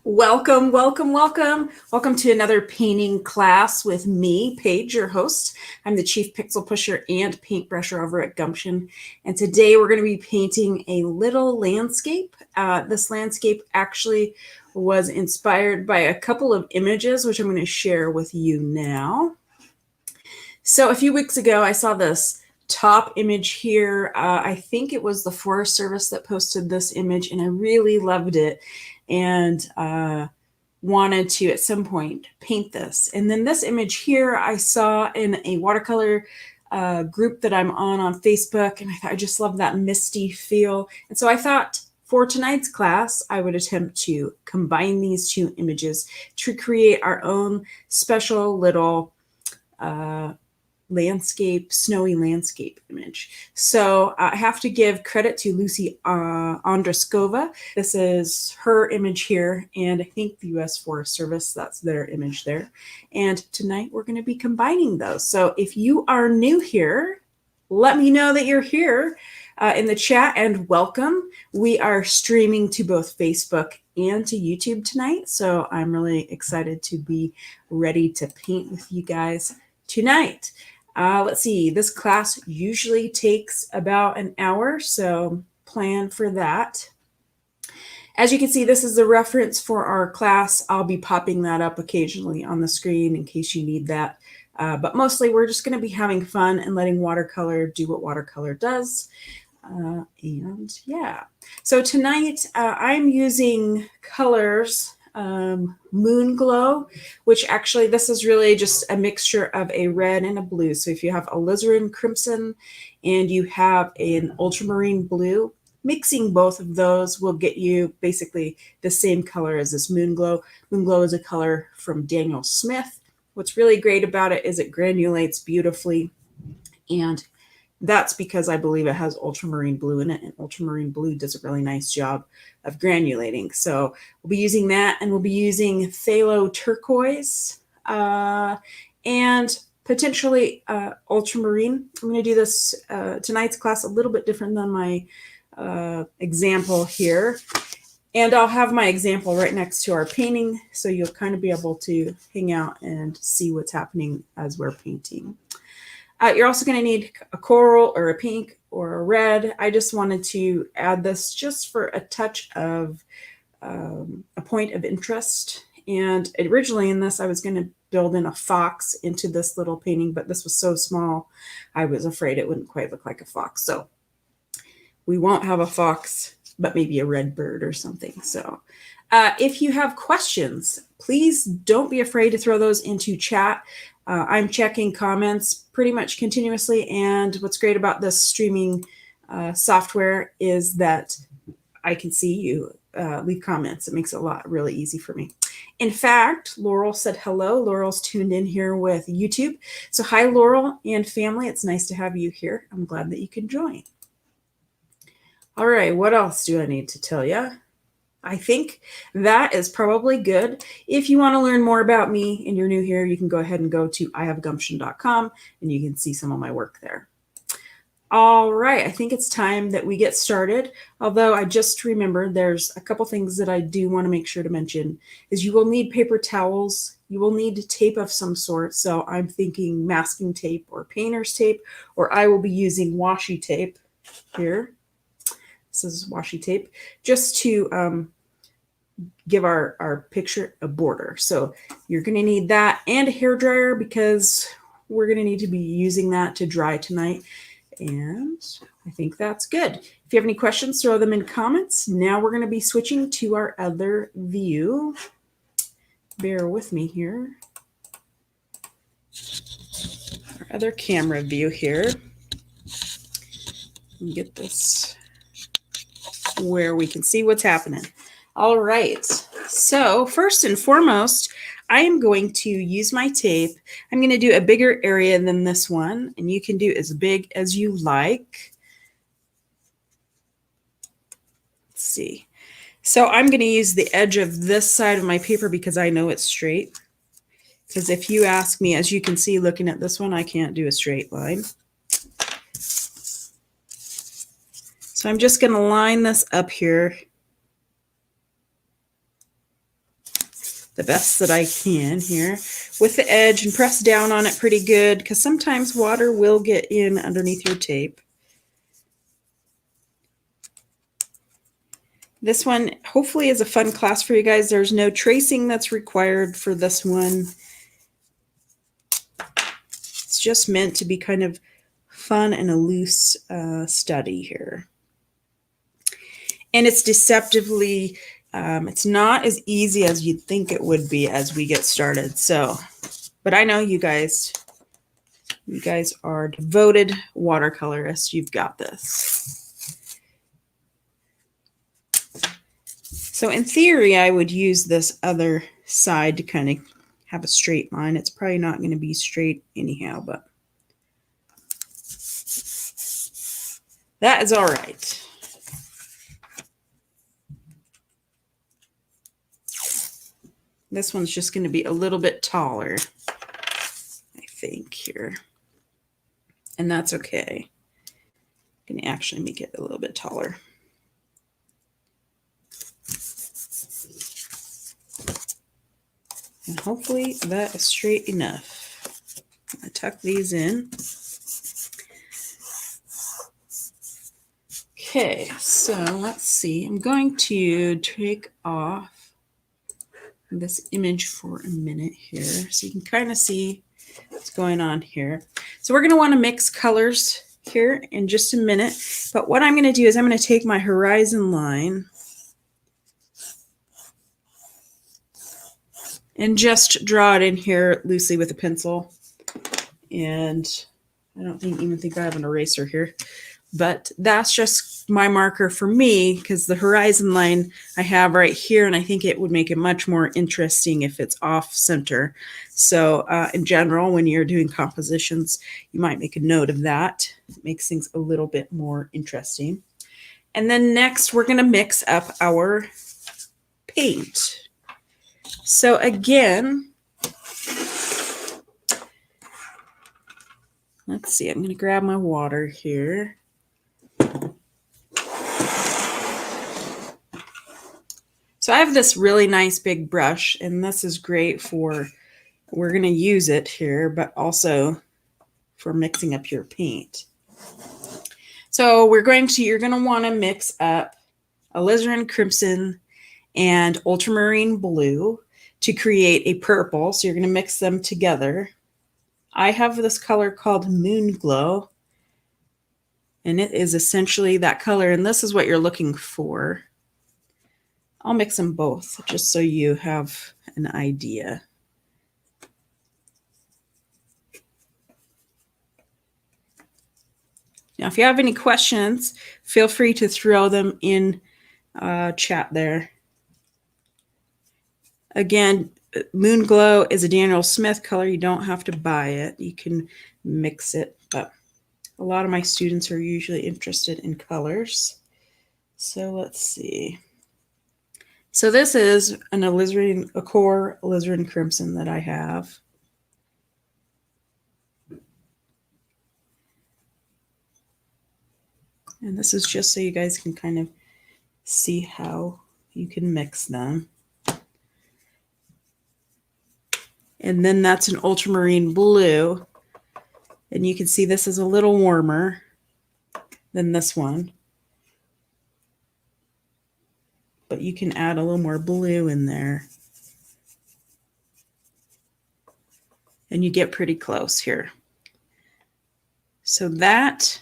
Welcome, welcome, welcome. Welcome to another painting class with me, Paige, your host. I'm the chief pixel pusher and paintbrusher over at Gumption. And today we're going to be painting a little landscape. This landscape actually was inspired by a couple of images, which I'm going to share with you now. So a few weeks ago, I saw this top image here. I think it was the Forest Service that posted this image, and I really loved it. And wanted to at some point paint this. And then this image here I saw in a watercolor group that I'm on Facebook, and I just love that misty feel. And so I thought for tonight's class, I would attempt to combine these two images to create our own special little snowy landscape image. So I have to give credit to Lucy Andruskova. This is her image here, and I think the U.S. Forest Service, that's their image there. And tonight we're going to be combining those. So if you are new here, let me know that you're here in the chat, and welcome. We are streaming to both Facebook and to YouTube tonight, so I'm really excited to be ready to paint with you guys tonight. Let's see, this class usually takes about an hour, so plan for that. As you can see, this is the reference for our class. I'll be popping that up occasionally on the screen in case you need that. But mostly we're just going to be having fun and letting watercolor do what watercolor does. And yeah, so tonight I'm using colors Moonglow, which actually this is really just a mixture of a red and a blue. So if you have alizarin crimson and you have an ultramarine blue, mixing both of those will get you basically the same color as this Moonglow. Moonglow is a color from Daniel Smith. What's really great about it is it granulates beautifully, and that's because I believe it has ultramarine blue in it, and ultramarine blue does a really nice job of granulating. So we'll be using that, and we'll be using Phthalo Turquoise and potentially ultramarine. I'm going to do this tonight's class a little bit different than my example here. And I'll have my example right next to our painting, so you'll kind of be able to hang out and see what's happening as we're painting. You're also going to need a coral or a pink or a red. I just wanted to add this just for a touch of a point of interest. And originally in this, I was going to build in a fox into this little painting, but this was so small, I was afraid it wouldn't quite look like a fox. So we won't have a fox, but maybe a red bird or something. So if you have questions, please don't be afraid to throw those into chat. I'm checking comments pretty much continuously, and what's great about this streaming software is that I can see you leave comments. It makes it really easy for me. In fact, Laurel said hello. Laurel's tuned in here with YouTube. So hi, Laurel and family. It's nice to have you here. I'm glad that you can join. All right, what else do I need to tell you? I think that is probably good. If you want to learn more about me and you're new here, you can go ahead and go to ihavegumption.com and you can see some of my work there. All right, I think it's time that we get started. Although I just remembered there's a couple things that I do want to make sure to mention is you will need paper towels. You will need tape of some sort. So I'm thinking masking tape or painter's tape, or I will be using washi tape here. This is washi tape, just to give our picture a border. So you're going to need that and a hairdryer because we're going to need to be using that to dry tonight. And I think that's good. If you have any questions, throw them in comments. Now we're going to be switching to our other view. Bear with me here. Our other camera view here. Let me get this where we can see what's happening. All right, so first and foremost, I am going to use my tape. I'm going to do a bigger area than this one, and you can do as big as you like. Let's see. So I'm going to use the edge of this side of my paper because I know it's straight. Because if you ask me, as you can see looking at this one, I can't do a straight line. So I'm just going to line this up here the best that I can here with the edge and press down on it pretty good because sometimes water will get in underneath your tape. This one hopefully is a fun class for you guys. There's no tracing that's required for this one. It's just meant to be kind of fun and a loose study here. And it's deceptively, it's not as easy as you'd think it would be as we get started. So, but I know you guys are devoted watercolorists. You've got this. So in theory, I would use this other side to kind of have a straight line. It's probably not going to be straight anyhow, but that is all right. This one's just going to be a little bit taller, I think, here. And that's okay. I'm going to actually make it a little bit taller. And hopefully that is straight enough. I tuck these in. Okay, so let's see. I'm going to take off this image for a minute here so you can kind of see what's going on here. So we're going to want to mix colors here in just a minute, but what I'm going to do is I'm going to take my horizon line and just draw it in here loosely with a pencil. And I don't even think I have an eraser here, but that's just my marker for me because the horizon line I have right here, and I think it would make it much more interesting if it's off center. So in general, when you're doing compositions, you might make a note of that. It makes things a little bit more interesting. And then next, we're going to mix up our paint. So again, let's see, I'm going to grab my water here. So I have this really nice big brush, and this is great for, we're going to use it here, but also for mixing up your paint. So you're going to want to mix up alizarin crimson and ultramarine blue to create a purple. So you're going to mix them together. I have this color called Moonglow, and it is essentially that color, and this is what you're looking for. I'll mix them both just so you have an idea. Now, if you have any questions, feel free to throw them in chat there. Again, Moonglow is a Daniel Smith color. You don't have to buy it. You can mix it, but a lot of my students are usually interested in colors. So let's see. So this is a core alizarin crimson that I have. And this is just so you guys can kind of see how you can mix them. And then that's an ultramarine blue. And you can see this is a little warmer than this one. But you can add a little more blue in there. And you get pretty close here. So that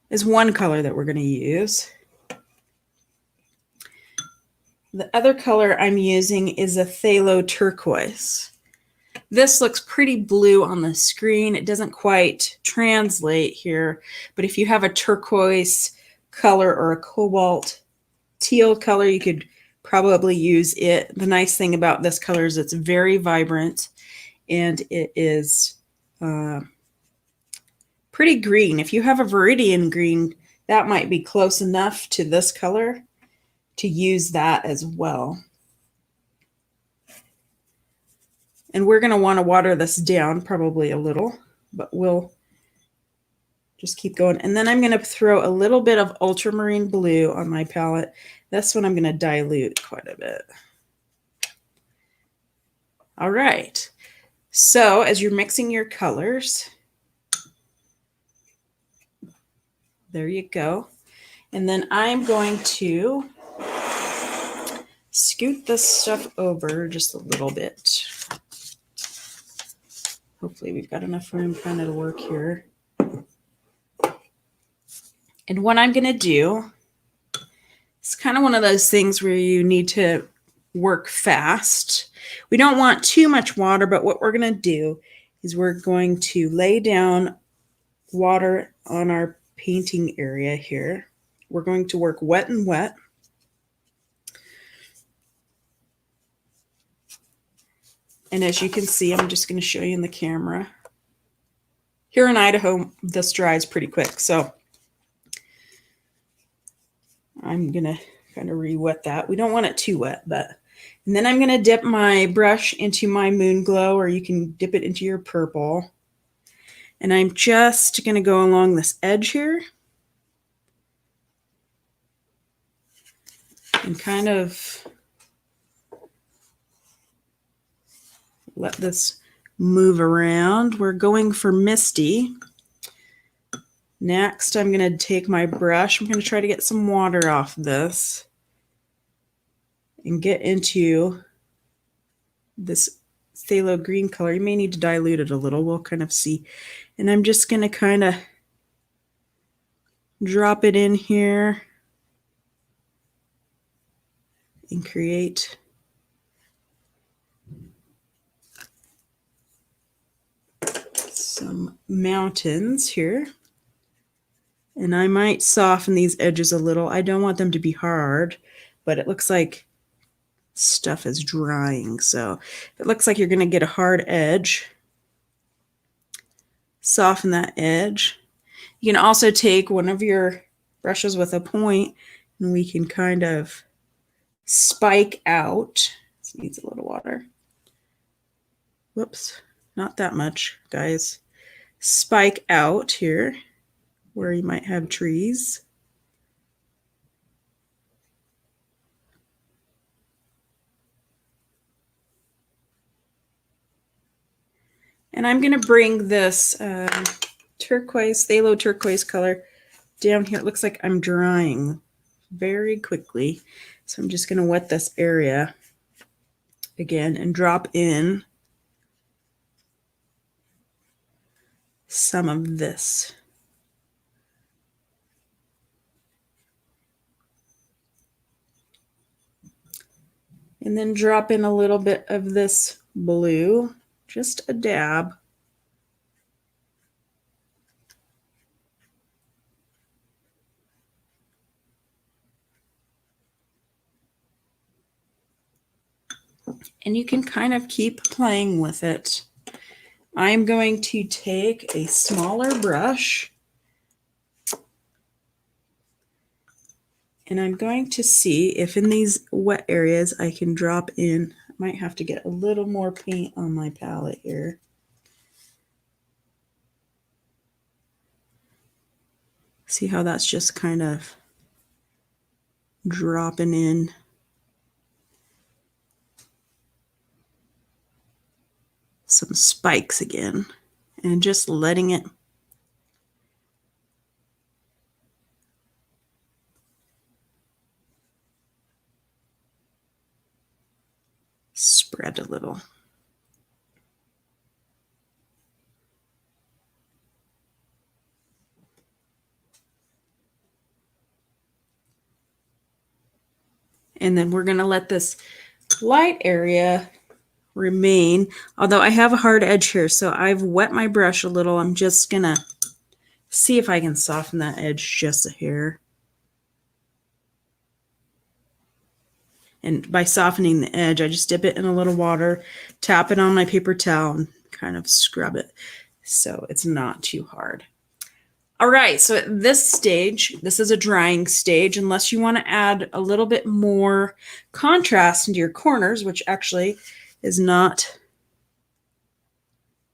is one color that we're going to use. The other color I'm using is a Phthalo turquoise. This looks pretty blue on the screen. It doesn't quite translate here, but if you have a turquoise color or a cobalt teal color, you could probably use it. The nice thing about this color is it's very vibrant, and it is pretty green. If you have a viridian green, that might be close enough to this color to use that as well. And we're going to want to water this down probably a little, but we'll just keep going. And then I'm going to throw a little bit of ultramarine blue on my palette. This one I'm going to dilute quite a bit. All right. So as you're mixing your colors, there you go. And then I'm going to scoot this stuff over just a little bit. Hopefully we've got enough room kind of to work here. And what I'm going to do, it's kind of one of those things where you need to work fast. We don't want too much water, but what we're going to do is we're going to lay down water on our painting area here. We're going to work wet and wet. And as you can see, I'm just going to show you in the camera. Here in Idaho, this dries pretty quick, so I'm going to kind of re-wet that. We don't want it too wet, but... And then I'm going to dip my brush into my Moonglow, or you can dip it into your purple. And I'm just going to go along this edge here and kind of let this move around. We're going for Misty. Next, I'm going to take my brush. I'm going to try to get some water off this and get into this phthalo green color. You may need to dilute it a little. We'll kind of see. And I'm just going to kind of drop it in here and create some mountains here. And I might soften these edges a little. I don't want them to be hard, but it looks like stuff is drying. So it looks like you're going to get a hard edge. Soften that edge. You can also take one of your brushes with a point and we can kind of spike out. This needs a little water. Whoops, not that much, guys. Spike out here where you might have trees. And I'm going to bring this turquoise, phthalo turquoise color down here. It looks like I'm drying very quickly. So I'm just going to wet this area again and drop in some of this. And then drop in a little bit of this blue, just a dab. And you can kind of keep playing with it. I'm going to take a smaller brush and I'm going to see if in these wet areas I can drop in. I might have to get a little more paint on my palette here. See how that's just kind of dropping in. Some spikes again and just letting it spread a little. And then we're going to let this light area remain, although I have a hard edge here, so I've wet my brush a little. I'm just going to see if I can soften that edge just a hair. And by softening the edge, I just dip it in a little water, tap it on my paper towel, and kind of scrub it so it's not too hard. All right, so at this stage, this is a drying stage, unless you want to add a little bit more contrast into your corners, which actually is not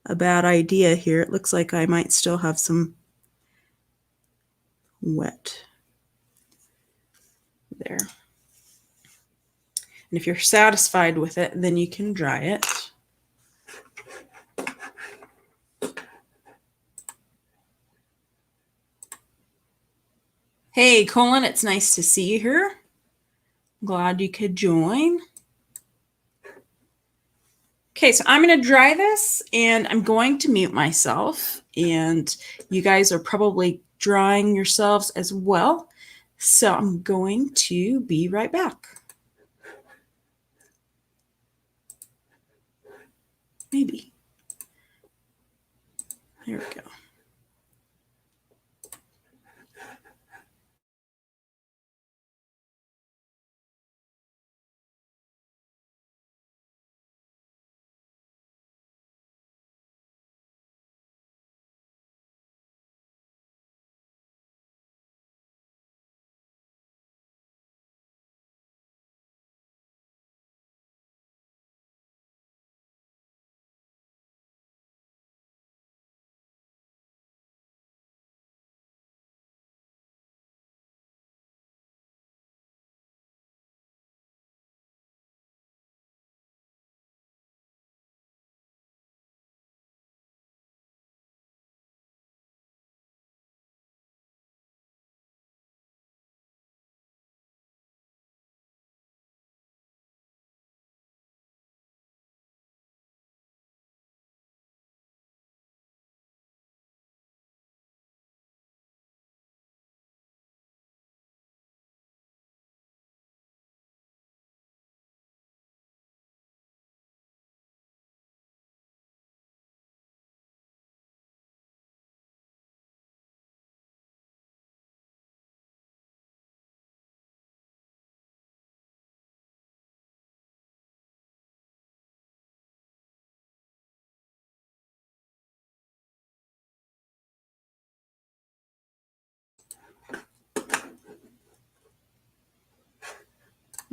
a bad idea here. It looks like I might still have some wet there. And if you're satisfied with it, then you can dry it. Hey, Colin, it's nice to see you here. Glad you could join. Okay, so I'm going to dry this and I'm going to mute myself, and you guys are probably drying yourselves as well. So I'm going to be right back. Maybe. There we go.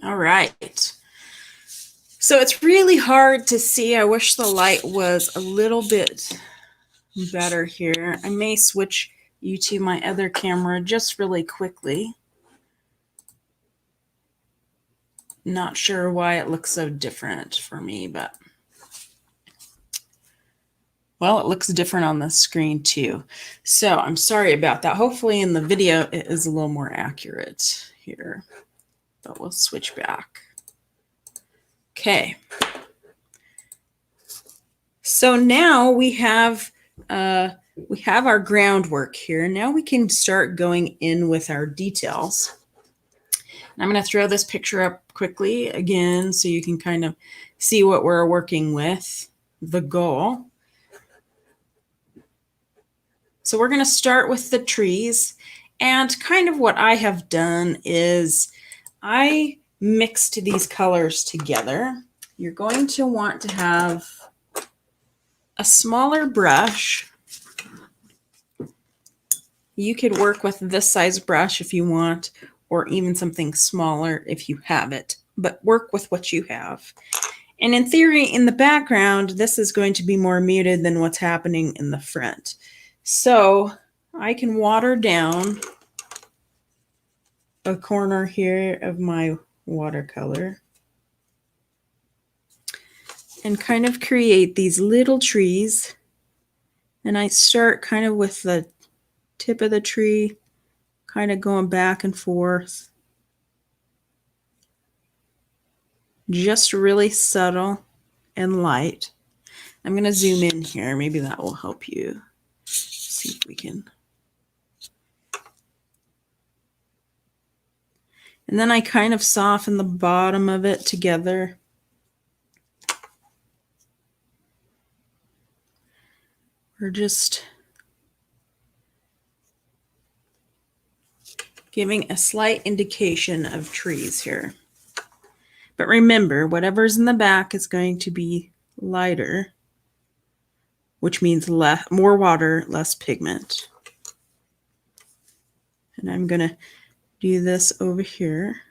All right. So it's really hard to see. I wish the light was a little bit better here. I may switch you to my other camera just really quickly. Not sure why it looks so different for me, but well, it looks different on the screen too. So I'm sorry about that. Hopefully in the video it is a little more accurate here, but we'll switch back. Okay. So now we have our groundwork here. Now we can start going in with our details. And I'm going to throw this picture up quickly again so you can kind of see what we're working with, the goal. So we're going to start with the trees, and kind of what I have done is I mixed these colors together. You're going to want to have a smaller brush. You could work with this size brush if you want, or even something smaller if you have it, but work with what you have. And in theory, in the background, this is going to be more muted than what's happening in the front. So I can water down a corner here of my watercolor and kind of create these little trees. And I start kind of with the tip of the tree, kind of going back and forth. Just really subtle and light. I'm going to zoom in here. Maybe that will help you see if we can. And then I kind of soften the bottom of it together. We're just giving a slight indication of trees here. But remember, whatever's in the back is going to be lighter, which means more water, less pigment. And I'm going to do this over here.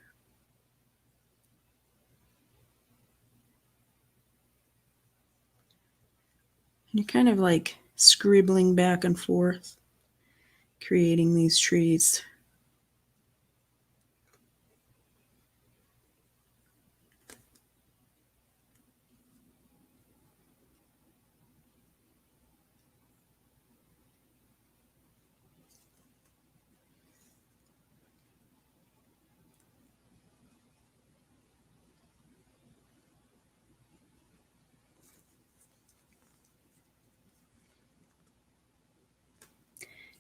And you're kind of like scribbling back and forth, creating these trees.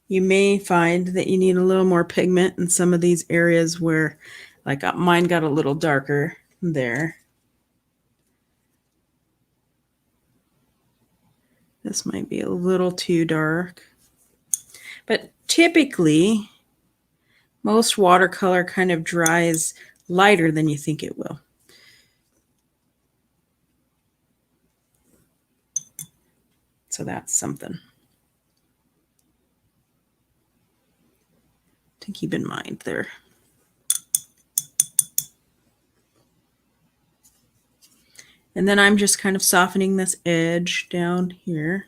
You may find that you need a little more pigment in some of these areas where, like mine got a little darker there. This might be a little too dark. But typically, most watercolor kind of dries lighter than you think it will. So that's something to keep in mind there. And then I'm just kind of softening this edge down here.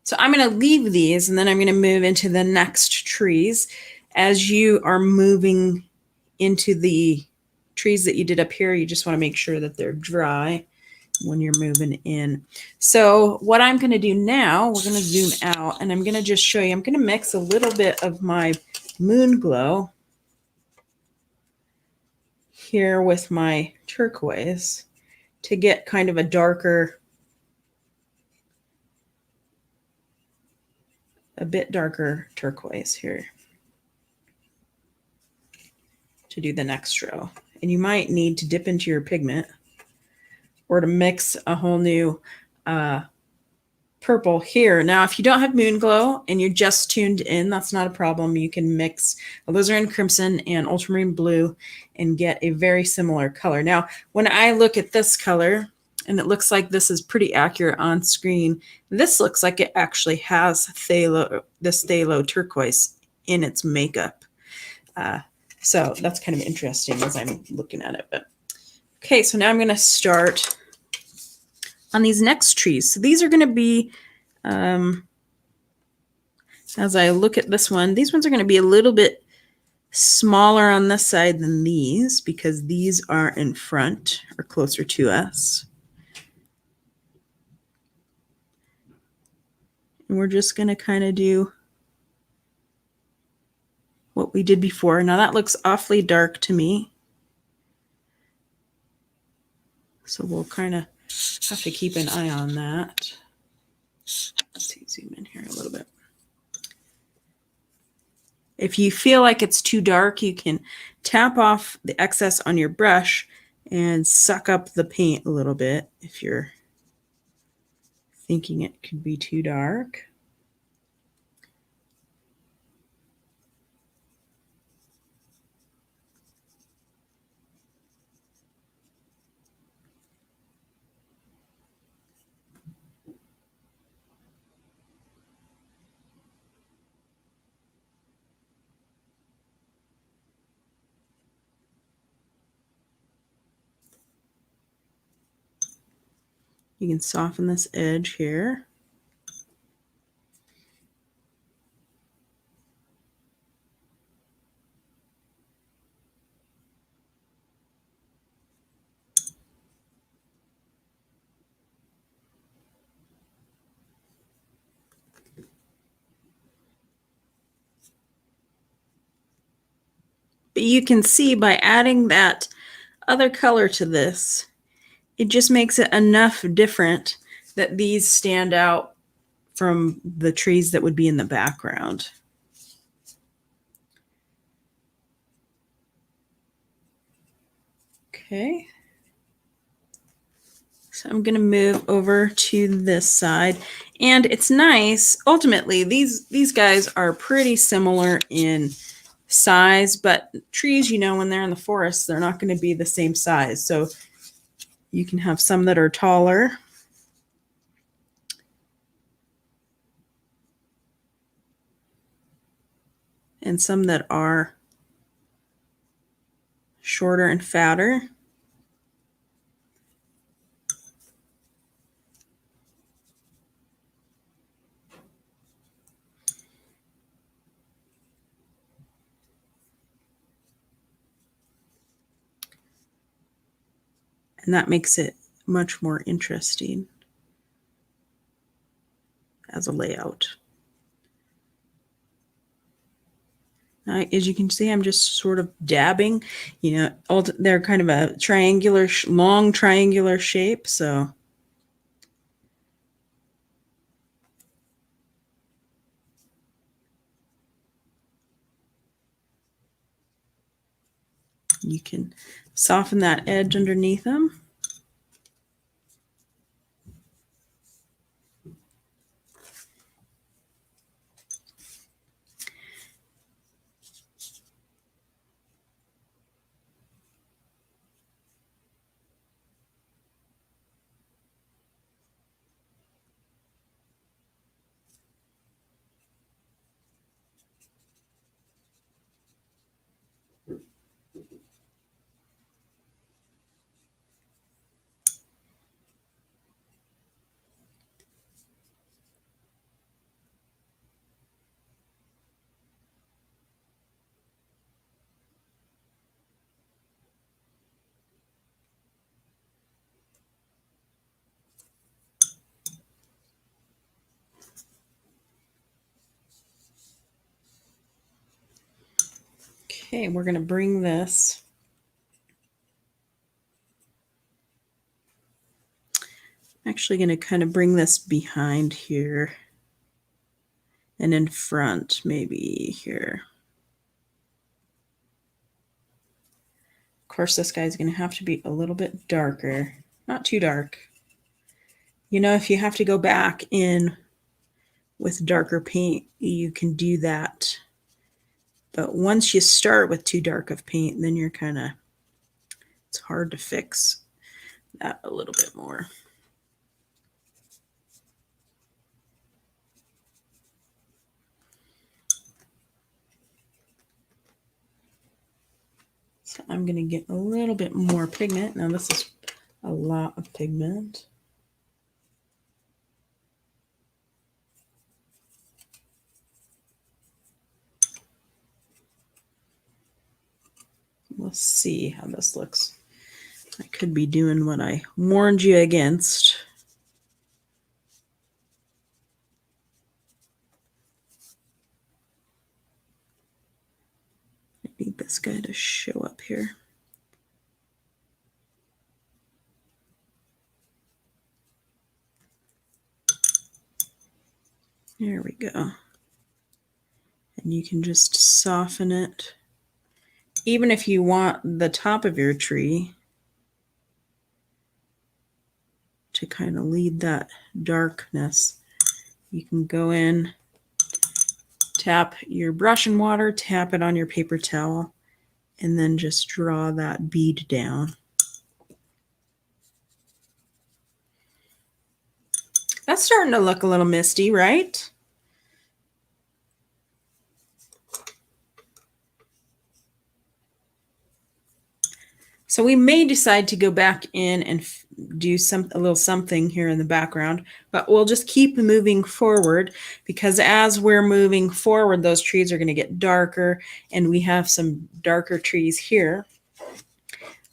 So I'm going to leave these and then I'm going to move into the next trees. As you are moving into the trees that you did up here, you just want to make sure that they're dry when you're moving in. So what I'm going to do now, we're going to zoom out and I'm going to just show you, I'm going to mix a little bit of my Moonglow here with my turquoise to get kind of a darker, a bit darker turquoise here to do the next row. And you might need to dip into your pigment or to mix a whole new purple here. Now, if you don't have Moonglow and you're just tuned in, that's not a problem. You can mix alizarin crimson and ultramarine blue and get a very similar color. Now, when I look at this color, and it looks like this is pretty accurate on screen, this looks like it actually has phthalo, this phthalo turquoise in its makeup. So that's kind of interesting as I'm looking at it. But okay, so now I'm going to start on these next trees. So these are going to be, as I look at this one, these ones are going to be a little bit smaller on this side than these because these are in front or closer to us. And we're just going to kind of do what we did before. Now that looks awfully dark to me. So we'll kind of have to keep an eye on that. Let's see, zoom in here a little bit. If you feel like it's too dark, you can tap off the excess on your brush and suck up the paint a little bit if you're thinking it could be too dark. You can soften this edge here. But you can see by adding that other color to this, it just makes it enough different that these stand out from the trees that would be in the background. Okay. So I'm going to move over to this side. And it's nice. Ultimately, these guys are pretty similar in size, but trees, you know, when they're in the forest, they're not going to be the same size. So you can have some that are taller. And some that are shorter and fatter. And that makes it much more interesting as a layout. Now, as you can see, I'm just sort of dabbing, you know, they're kind of a triangular, long triangular shape. So You can soften that edge underneath them. Okay, we're going to bring this actually going to kind of bring this behind here and in front, maybe here. Of course, this guy's going to have to be a little bit darker, not too dark. You know, if you have to go back in with darker paint, you can do that. But once you start with too dark of paint, then you're kind of, it's hard to fix that a little bit more. So I'm going to get a little bit more pigment. Now this is a lot of pigment. We'll see how this looks. I could be doing what I warned you against. I need this guy to show up here. There we go. And you can just soften it. Even if you want the top of your tree to kind of lead that darkness, you can go in, tap your brush in water, tap it on your paper towel, and then just draw that bead down. That's starting to look a little misty, right? So we may decide to go back in and do a little something here in the background, but we'll just keep moving forward, because as we're moving forward, those trees are going to get darker, and we have some darker trees here.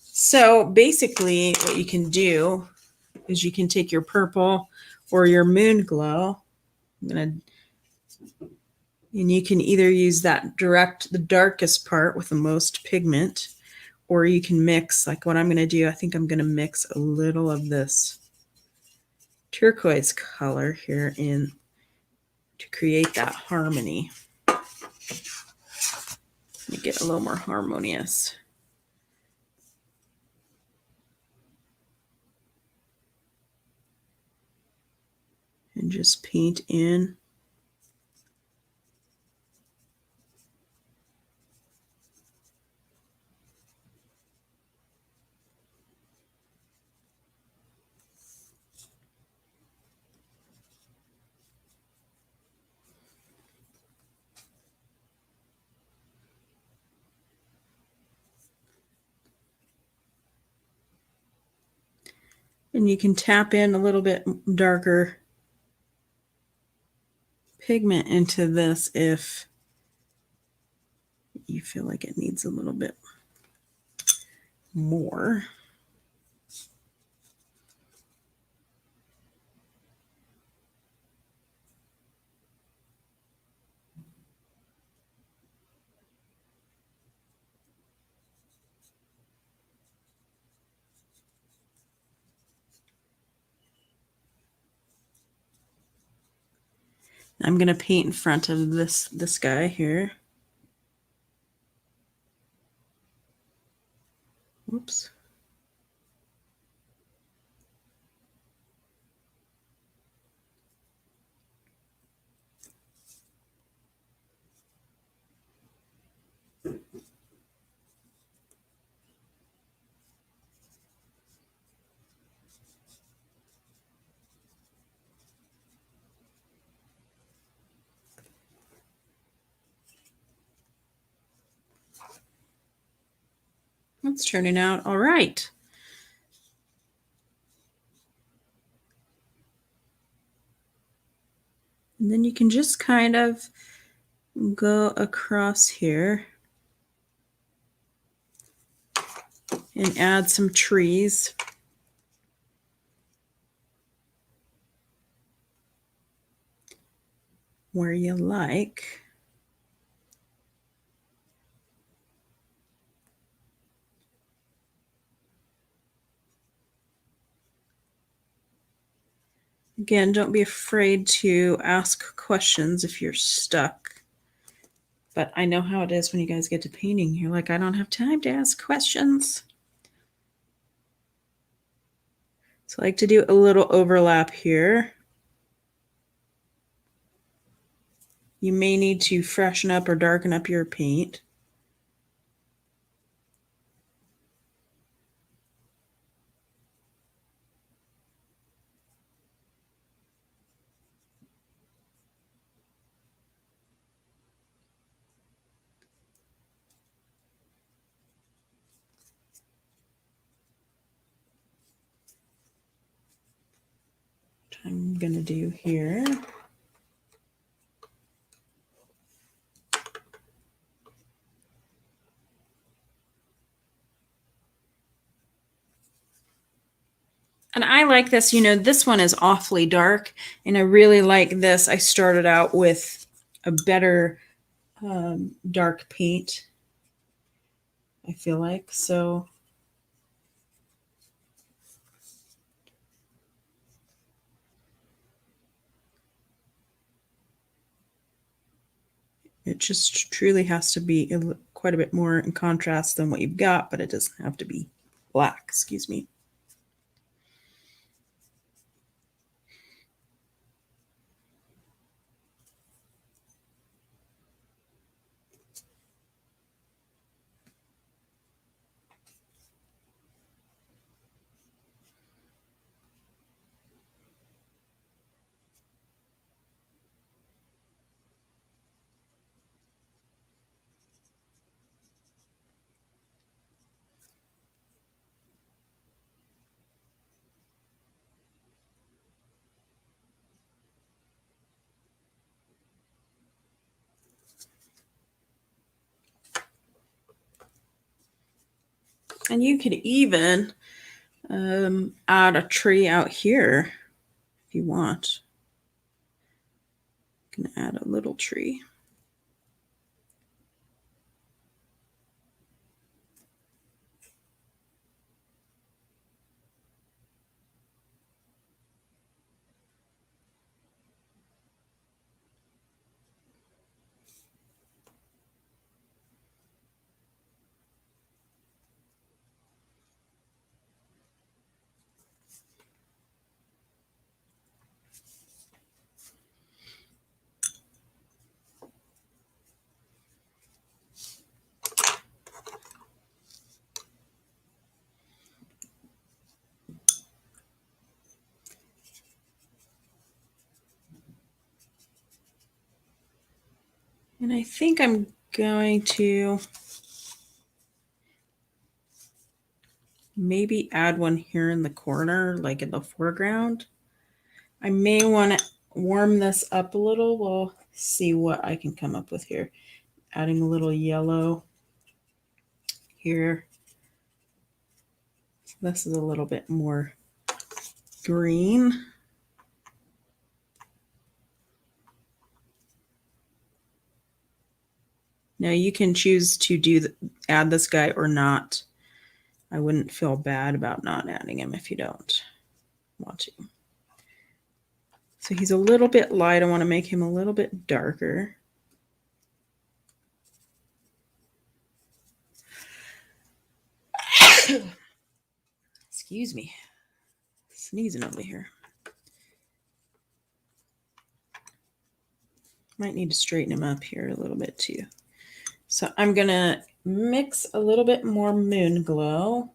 So basically what you can do is you can take your purple or your Moonglow, and you can either use that the darkest part with the most pigment, or you can mix, like what I'm going to do. I think I'm going to mix a little of this turquoise color here in to create that harmony. Let me get a little more harmonious. And just paint in. And you can tap in a little bit darker pigment into this if you feel like it needs a little bit more. I'm going to paint in front of this guy here. Whoops. That's turning out all right. And then you can just kind of go across here and add some trees. Where you like. Again, don't be afraid to ask questions if you're stuck. But I know how it is when you guys get to painting. You're like, I don't have time to ask questions. So I like to do a little overlap here. You may need to freshen up or darken up your paint. What I'm going to do here. And I like this, you know, this one is awfully dark, and I really like this. I started out with a better dark paint, I feel like. So it just truly has to be quite a bit more in contrast than what you've got, but it doesn't have to be black, excuse me. And you could even add a tree out here if you want. You can add a little tree. And I think I'm going to maybe add one here in the corner, like in the foreground. I may want to warm this up a little. We'll see what I can come up with here. Adding a little yellow here. This is a little bit more green. Now you can choose to add this guy or not. I wouldn't feel bad about not adding him if you don't want to. So he's a little bit light. I want to make him a little bit darker. Excuse me. Sneezing over here. Might need to straighten him up here a little bit too. So I'm going to mix a little bit more Moonglow.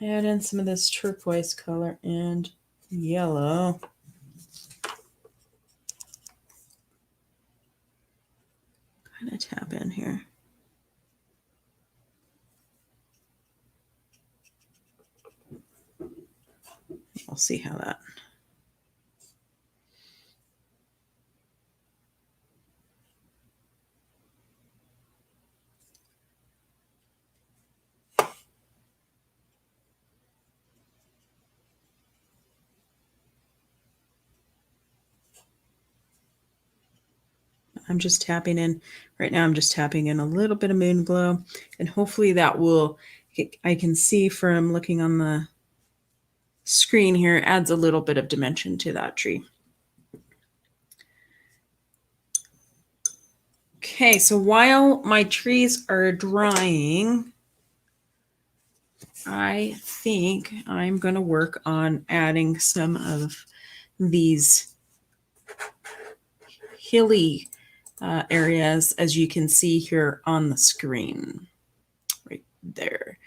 Add in some of this turquoise color and yellow. Kind of tap in here. We'll see how that. I'm just tapping in, right now I'm just tapping in a little bit of Moonglow, and hopefully that will, I can see from looking on the screen here, adds a little bit of dimension to that tree. Okay, so while my trees are drying, I think I'm going to work on adding some of these hilly areas, as you can see here on the screen, right there.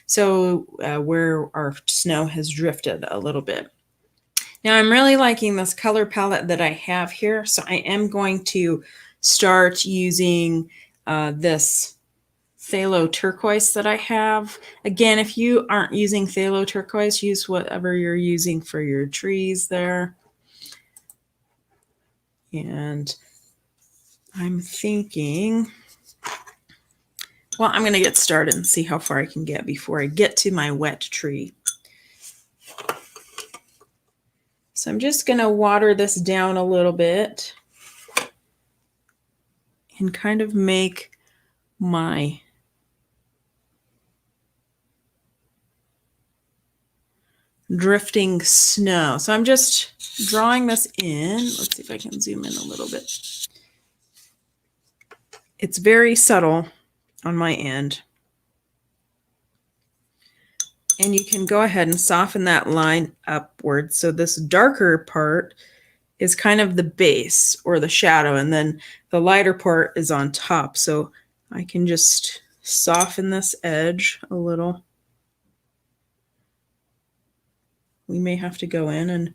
So where our snow has drifted a little bit. Now I'm really liking this color palette that I have here, so I am going to start using this Phthalo turquoise that I have. Again, if you aren't using Phthalo turquoise, use whatever you're using for your trees there. And I'm thinking, well, I'm going to get started and see how far I can get before I get to my wet tree. So I'm just going to water this down a little bit and kind of make my drifting snow. So I'm just drawing this in. Let's see if I can zoom in a little bit. It's very subtle on my end. And you can go ahead and soften that line upwards. So this darker part is kind of the base or the shadow, and then the lighter part is on top. So I can just soften this edge a little. We may have to go in and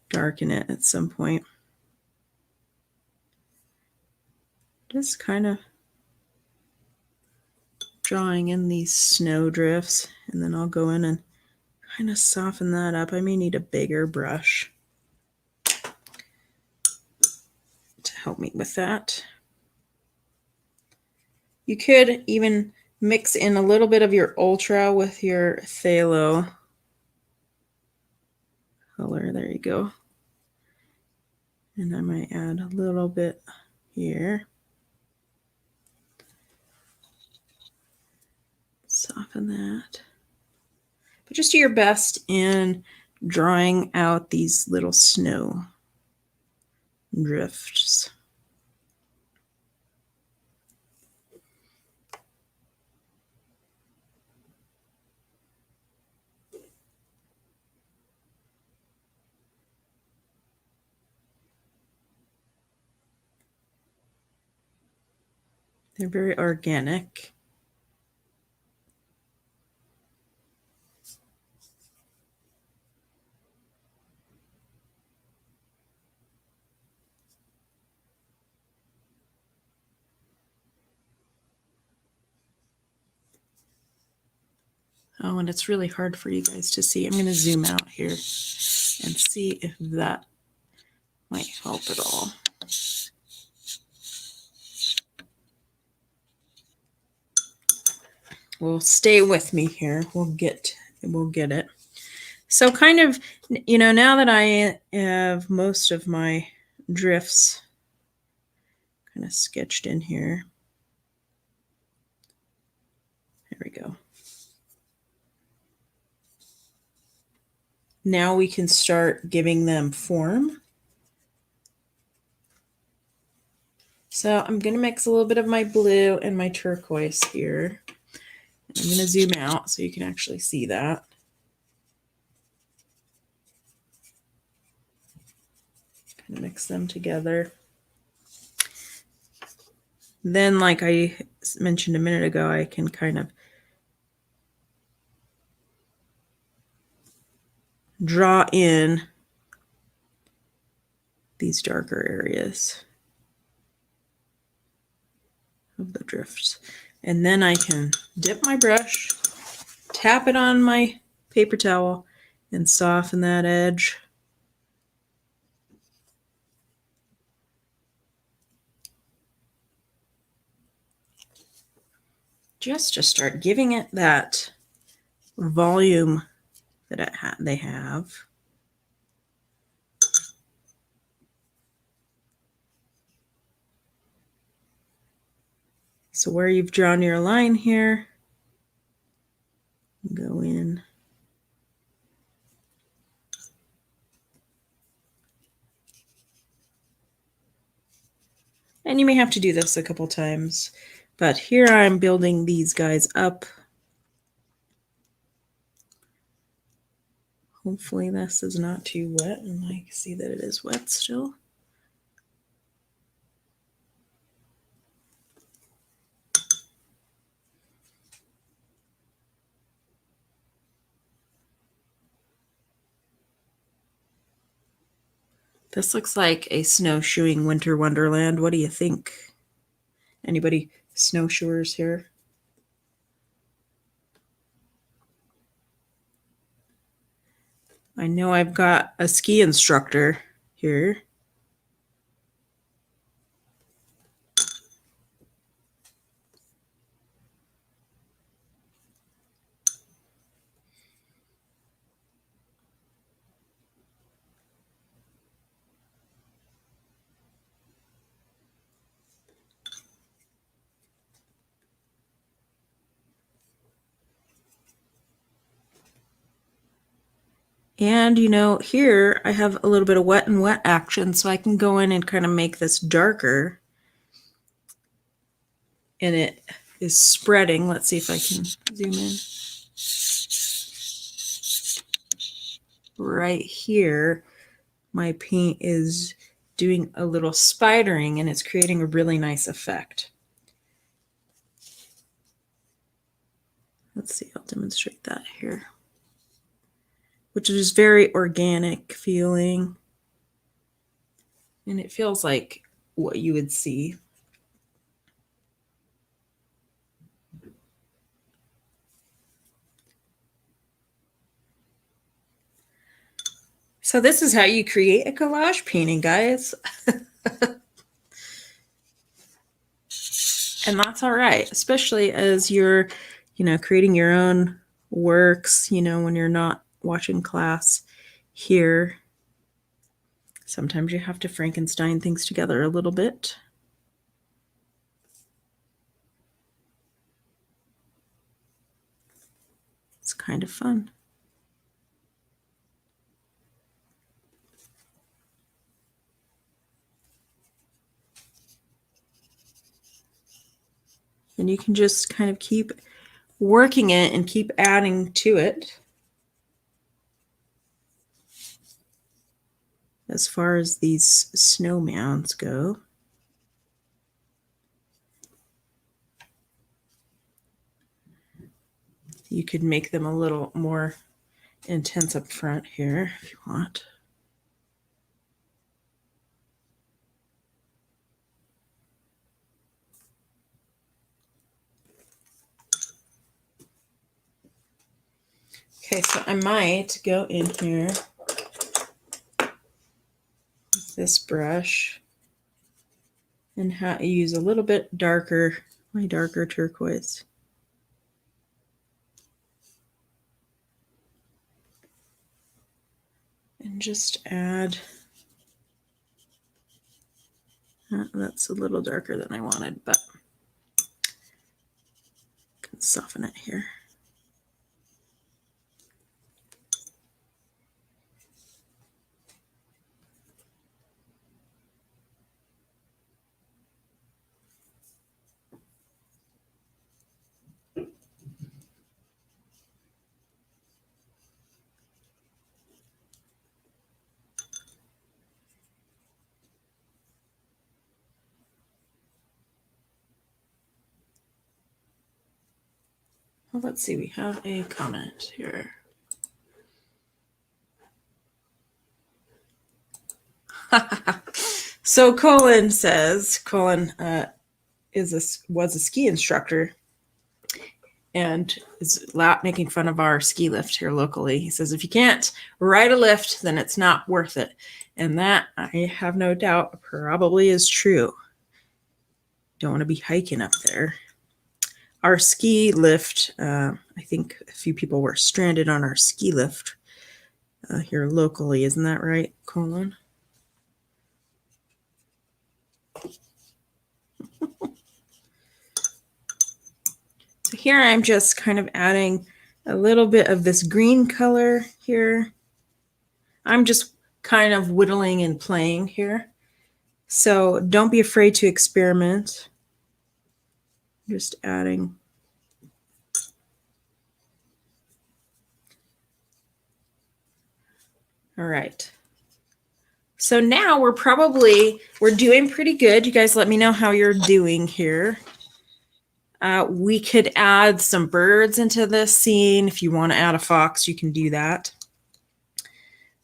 darken it at some point. Just kind of drawing in these snow drifts, and then I'll go in and kind of soften that up. I may need a bigger brush to help me with that. You could even mix in a little bit of your Ultra with your Phthalo color. There you go. And I might add a little bit here. Soften that. But just do your best in drawing out these little snow drifts. They're very organic. Oh, and it's really hard for you guys to see. I'm going to zoom out here and see if that might help at all. Well, stay with me here. We'll get it. So kind of, you know, now that I have most of my drifts kind of sketched in here. There we go. Now we can start giving them form. So I'm going to mix a little bit of my blue and my turquoise here. I'm going to zoom out so you can actually see that. Kind of mix them together. Then, like I mentioned a minute ago, I can kind of draw in these darker areas of the drifts. And then I can dip my brush, tap it on my paper towel, and soften that edge. Just to start giving it that volume that they have. So where you've drawn your line here, go in. And you may have to do this a couple times, but here I'm building these guys up. Hopefully this is not too wet, and I see that it is wet still. This looks like a snowshoeing winter wonderland. What do you think? Anybody snowshoers here? I know I've got a ski instructor here. And you know, here I have a little bit of wet and wet action, so I can go in and kind of make this darker. And it is spreading. Let's see if I can zoom in. Right here, my paint is doing a little spidering, and it's creating a really nice effect. Let's see, I'll demonstrate that here. Which is very organic feeling. And it feels like what you would see. So this is how you create a collage painting, guys. And that's all right, especially as you're, creating your own works, when you're not watching class here. Sometimes you have to Frankenstein things together a little bit. It's kind of fun. And you can just kind of keep working it and keep adding to it. As far as these snow mounds go. You could make them a little more intense up front here if you want. Okay, so I might go in here with this brush and use a little bit darker, my darker turquoise. And just add, that's a little darker than I wanted, but I can soften it here. Well, let's see, we have a comment here. So Colin says, Colin was a ski instructor and is making fun of our ski lift here locally. He says, if you can't ride a lift, then it's not worth it. And that, I have no doubt, probably is true. Don't want to be hiking up there. Our ski lift, I think a few people were stranded on our ski lift here locally. Isn't that right, Colin? So here I'm just kind of adding a little bit of this green color here. I'm just kind of whittling and playing here. So don't be afraid to experiment. Just adding. All right. So now we're doing pretty good. You guys let me know how you're doing here. We could add some birds into this scene. If you want to add a fox, you can do that.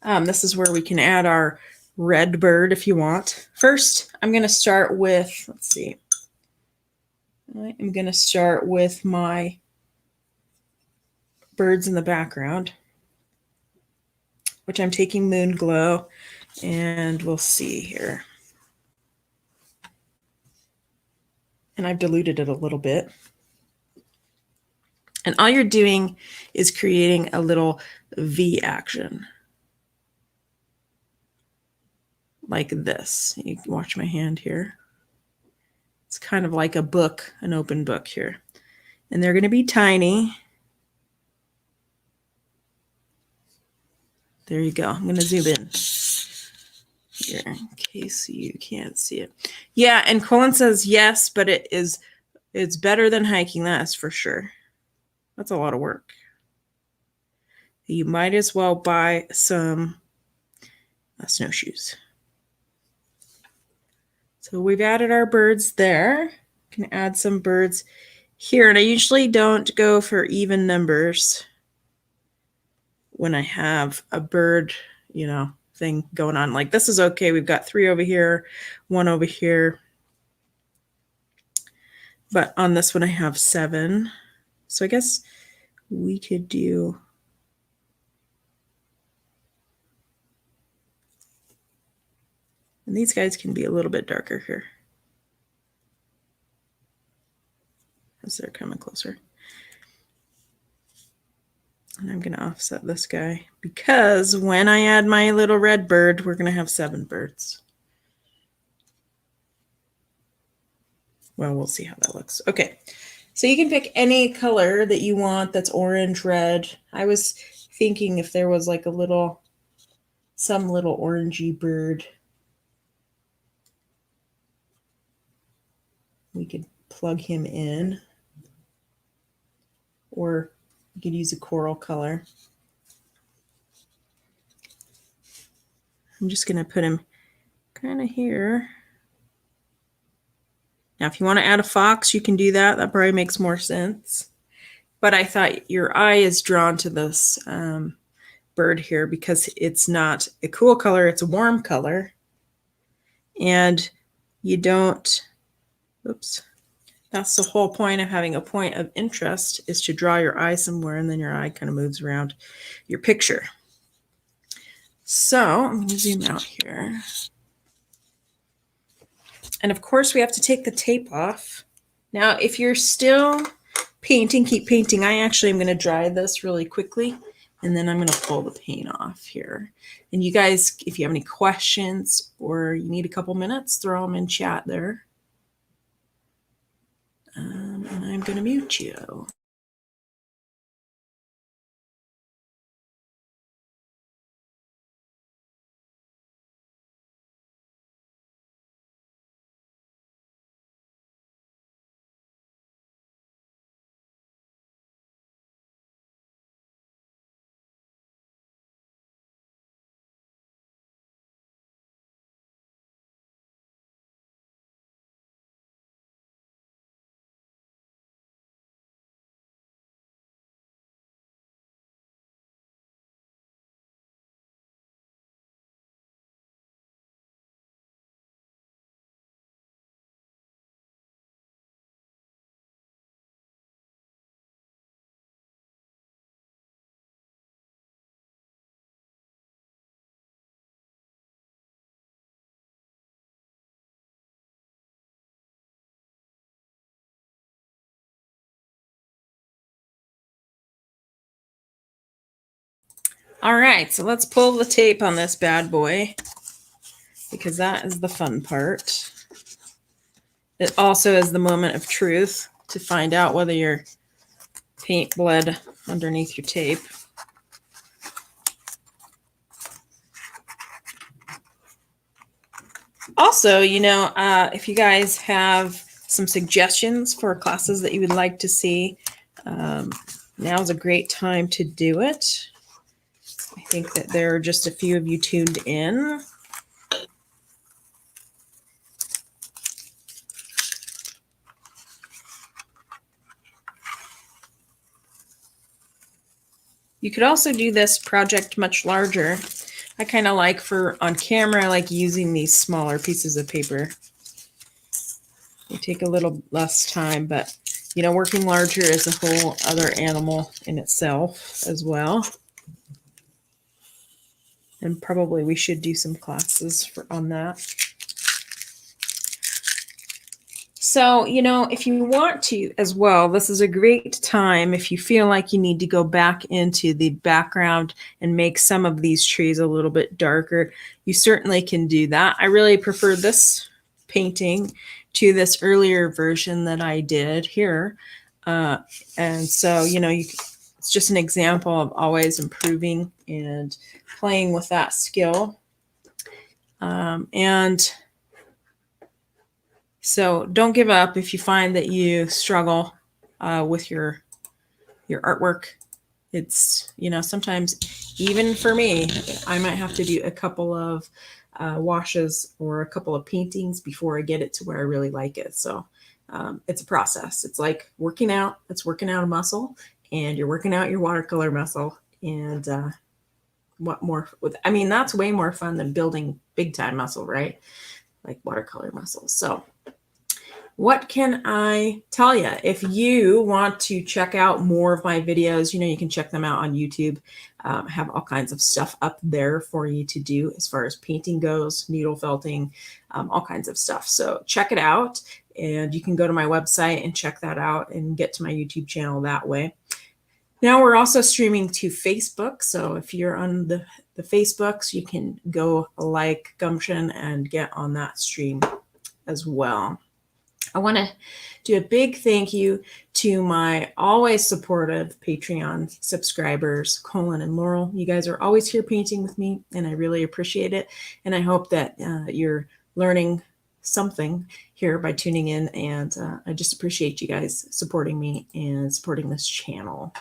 This is where we can add our red bird if you want. First, I'm going to start with, let's see. I'm going to start with my birds in the background, which I'm taking Moonglow, and we'll see here. And I've diluted it a little bit. And all you're doing is creating a little V action. Like this. You can watch my hand here. It's kind of like a book, an open book here. And they're going to be tiny. There you go. I'm going to zoom in here in case you can't see it. Yeah, and Colin says yes, but it's better than hiking, that's for sure. That's a lot of work. You might as well buy some snowshoes. So we've added our birds there. Can add some birds here, and I usually don't go for even numbers when I have a bird, thing going on. Like this is okay. We've got 3 over here, 1 over here. But on this one I have 7. So I guess we could do and these guys can be a little bit darker here as they're coming closer. And I'm going to offset this guy because when I add my little red bird, we're going to have 7 birds. Well, we'll see how that looks. Okay, so you can pick any color that you want that's orange, red. I was thinking if there was like some little orangey bird, we could plug him in. Or you could use a coral color. I'm just going to put him kind of here. Now, if you want to add a fox, you can do that. That probably makes more sense. But I thought your eye is drawn to this bird here because it's not a cool color. It's a warm color. And you don't, oops. That's the whole point of having a point of interest is to draw your eye somewhere and then your eye kind of moves around your picture. So I'm going to zoom out here. And of course we have to take the tape off. Now, if you're still painting, keep painting. I actually am going to dry this really quickly and then I'm going to pull the paint off here. And you guys, if you have any questions or you need a couple minutes, throw them in chat there. And I'm going to mute you. All right, so let's pull the tape on this bad boy because that is the fun part. It also is the moment of truth to find out whether your paint bled underneath your tape. Also, you know, if you guys have some suggestions for classes that you would like to see, now's a great time to do it. I think that there are just a few of you tuned in. You could also do this project much larger. I kind of like for on camera, I like using these smaller pieces of paper. They take a little less time, but you know, working larger is a whole other animal in itself as well. And probably we should do some classes on that. So, you know, if you want to as well, this is a great time if you feel like you need to go back into the background and make some of these trees a little bit darker. You certainly can do that. I really prefer this painting to this earlier version that I did here. And so, you know, it's just an example of always improving and playing with that skill. And so don't give up if you find that you struggle with your artwork. It's, you know, sometimes even for me, I might have to do a couple of washes or a couple of paintings before I get it to where I really like it. So it's a process. It's like working out. It's working out a muscle, and you're working out your watercolor muscle. And what more? I mean, that's way more fun than building big time muscle, right? Like watercolor muscles. So what can I tell you? If you want to check out more of my videos, you know, you can check them out on YouTube. I have all kinds of stuff up there for you to do as far as painting goes, needle felting, all kinds of stuff. So check it out, and you can go to my website and check that out and get to my YouTube channel that way. Now we're also streaming to Facebook. So if you're on the Facebooks, you can go like Gumption and get on that stream as well. I want to do a big thank you to my always supportive Patreon subscribers, Colin and Laurel. You guys are always here painting with me, and I really appreciate it. And I hope that you're learning something here by tuning in. And I just appreciate you guys supporting me and supporting this channel.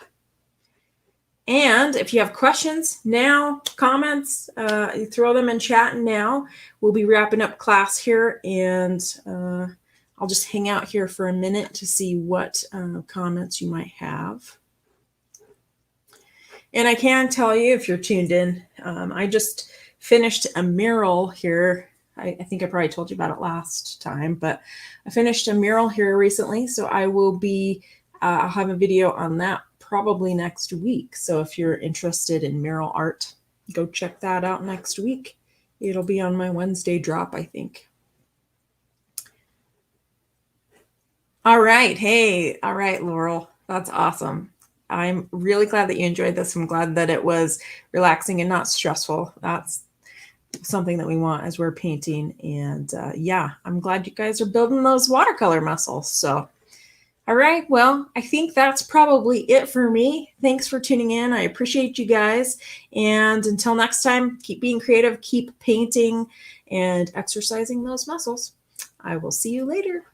And if you have questions now, comments, you throw them in chat now. We'll be wrapping up class here, and I'll just hang out here for a minute to see what comments you might have. And I can tell you, if you're tuned in, I just finished a mural here. I think I probably told you about it last time, but I finished a mural here recently. So I will be, I'll have a video on that probably next week. So if you're interested in mural art, go check that out next week. It'll be on my Wednesday drop, I think. All right. Hey, all right, Laurel. That's awesome. I'm really glad that you enjoyed this. I'm glad that it was relaxing and not stressful. That's something that we want as we're painting. And yeah, I'm glad you guys are building those watercolor muscles. So, all right. Well, I think that's probably it for me. Thanks for tuning in. I appreciate you guys. And until next time, keep being creative, keep painting, and exercising those muscles. I will see you later.